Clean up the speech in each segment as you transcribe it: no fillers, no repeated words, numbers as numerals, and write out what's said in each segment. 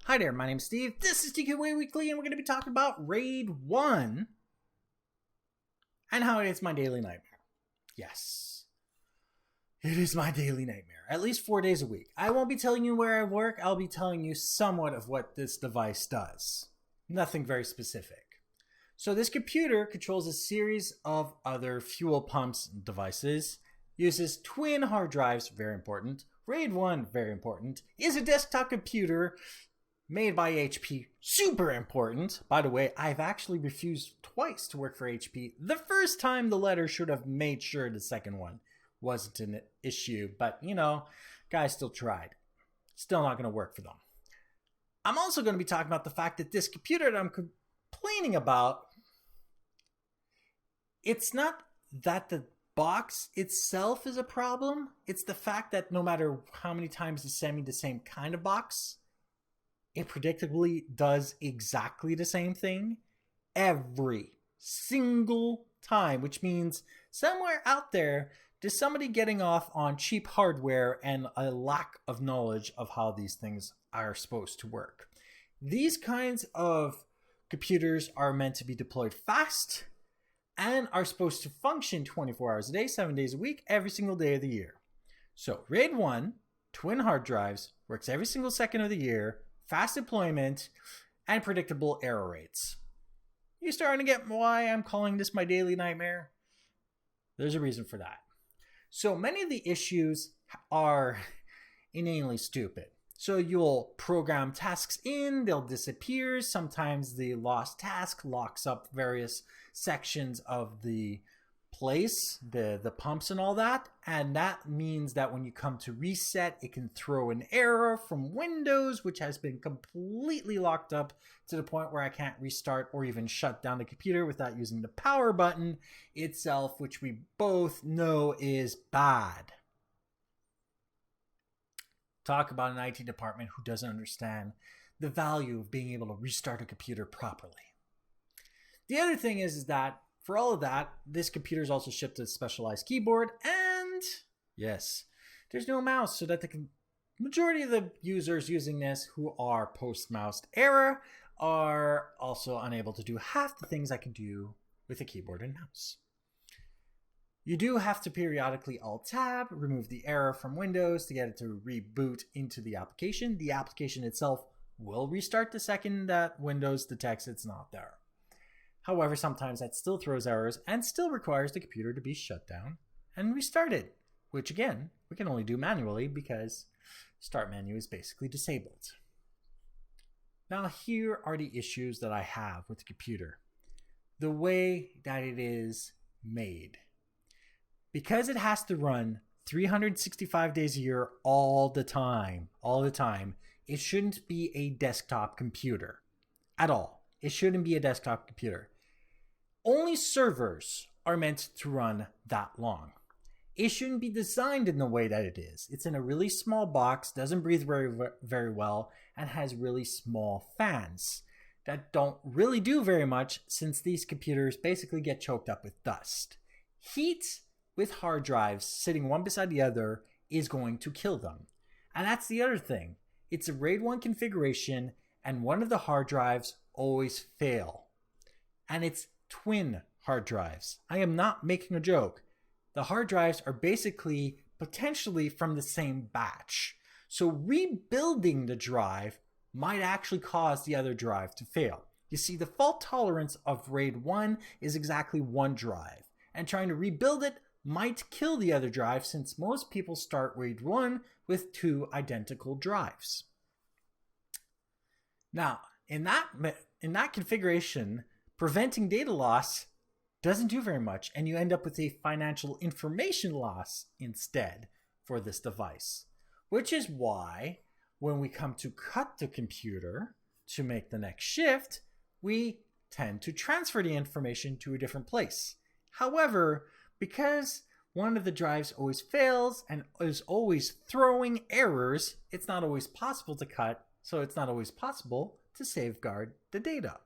Hi there, my name's Steve. This is TQA Weekly, and we're going to be talking about RAID 1 and how it's my daily nightmare. Yes, it is my daily nightmare, at least 4 days a week. I won't be telling you where I work. I'll be telling you somewhat of what this device does. Nothing very specific. So this computer controls a series of other fuel pumps and devices, uses twin hard drives, very important. RAID 1, very important, is a desktop computer made by HP, super important. By the way, I've actually refused twice to work for HP. The first time the letter should have made sure the second one wasn't an issue, but you know, guys still tried. Still not going to work for them. I'm also going to be talking about the fact that this computer that I'm complaining about, it's not that the box itself is a problem. It's the fact that no matter how many times you send me the same kind of box, it predictably does exactly the same thing every single time, which means somewhere out there, there's somebody getting off on cheap hardware and a lack of knowledge of how these things are supposed to work. These kinds of computers are meant to be deployed fast and are supposed to function 24 hours a day, 7 days a week, every single day of the year. So RAID 1, twin hard drives, works every single second of the year, fast deployment, and predictable error rates. You starting to get why I'm calling this my daily nightmare? There's a reason for that. So many of the issues are inanely stupid. So you'll program tasks in, they'll disappear. Sometimes the lost task locks up various sections of the place, the pumps and all that. And that means that when you come to reset, it can throw an error from Windows, which has been completely locked up to the point where I can't restart or even shut down the computer without using the power button itself, which we both know is bad. Talk about an IT department who doesn't understand the value of being able to restart a computer properly. The other thing is that for all of that, this computer is also shipped a specialized keyboard, and yes, there's no mouse, so that the majority of the users using this who are post-mouse era are also unable to do half the things I can do with a keyboard and mouse. You do have to periodically Alt-Tab, remove the error from Windows to get it to reboot into the application. The application itself will restart the second that Windows detects it's not there. However, sometimes that still throws errors and still requires the computer to be shut down and restarted, which again, we can only do manually because Start menu is basically disabled. Now here are the issues that I have with the computer. The way that it is made. Because it has to run 365 days a year all the time, it shouldn't be a desktop computer at all. It shouldn't be a desktop computer. Only servers are meant to run that long. It shouldn't be designed in the way that it is. It's in a really small box, doesn't breathe very well, and has really small fans that don't really do very much since these computers basically get choked up with dust. Heat with hard drives sitting one beside the other is going to kill them. And that's the other thing. It's a RAID 1 configuration and one of the hard drives always fail. And it's twin hard drives. I am not making a joke. The hard drives are basically potentially from the same batch. So rebuilding the drive might actually cause the other drive to fail. You see, the fault tolerance of RAID 1 is exactly one drive. And trying to rebuild it might kill the other drive since most people start RAID 1 with two identical drives. Now, in that configuration, preventing data loss doesn't do very much, and you end up with a financial information loss instead for this device. Which is why when we come to cut the computer to make the next shift, we tend to transfer the information to a different place. However, because one of the drives always fails and is always throwing errors, it's not always possible to cut, so it's not always possible to safeguard the data,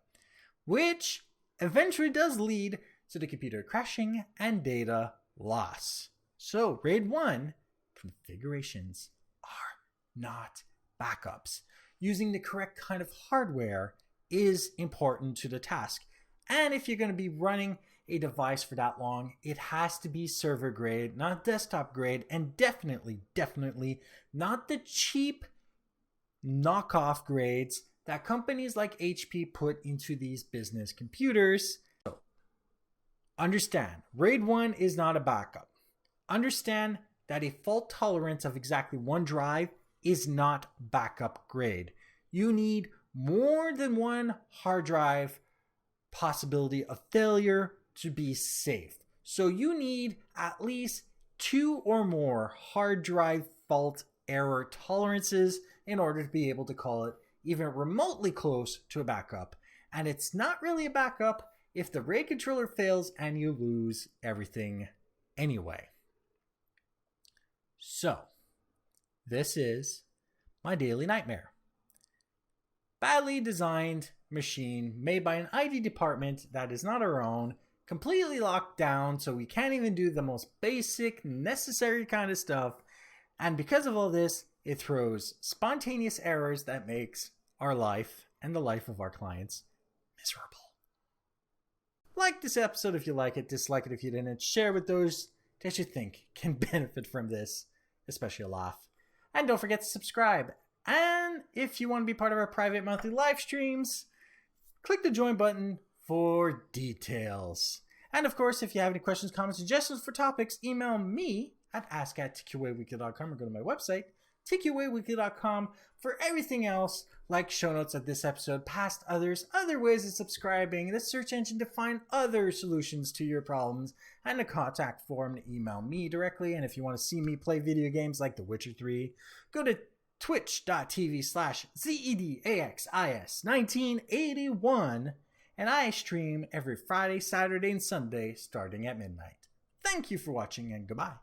which eventually does lead to the computer crashing and data loss. So RAID 1 configurations are not backups. using the correct kind of hardware is important to the task. And if you're going to be running a device for that long, it has to be server grade, not desktop grade, and definitely not the cheap knockoff grades that companies like HP put into these business computers. So, understand, RAID 1 is not a backup. Understand that a fault tolerance of exactly one drive is not backup grade. You need more than one hard drive possibility of failure to be safe. So you need at least 2 or more hard drive fault error tolerances in order to be able to call it even remotely close to a backup. And it's not really a backup if the RAID controller fails and you lose everything anyway. So, this is my daily nightmare. Badly designed machine made by an IT department that is not our own, completely locked down so we can't even do the most basic, necessary kind of stuff. And because of all this, it throws spontaneous errors that makes our life and the life of our clients miserable. Like this episode if you like it, dislike it if you didn't, share with those that you think can benefit from this, especially a laugh. And don't forget to subscribe. And if you want to be part of our private monthly live streams, click the join button for details. And of course, if you have any questions, comments, suggestions for topics, email me at ask@tqaweekly.com or go to my website, tqaweekly.com, for everything else, like show notes of this episode, past others, other ways of subscribing, the search engine to find other solutions to your problems, and a contact form to email me directly. And if you want to see me play video games like The Witcher 3, go to twitch.tv/ZEDAXIS1981, and I stream every Friday, Saturday, and Sunday starting at midnight. Thank you for watching and goodbye.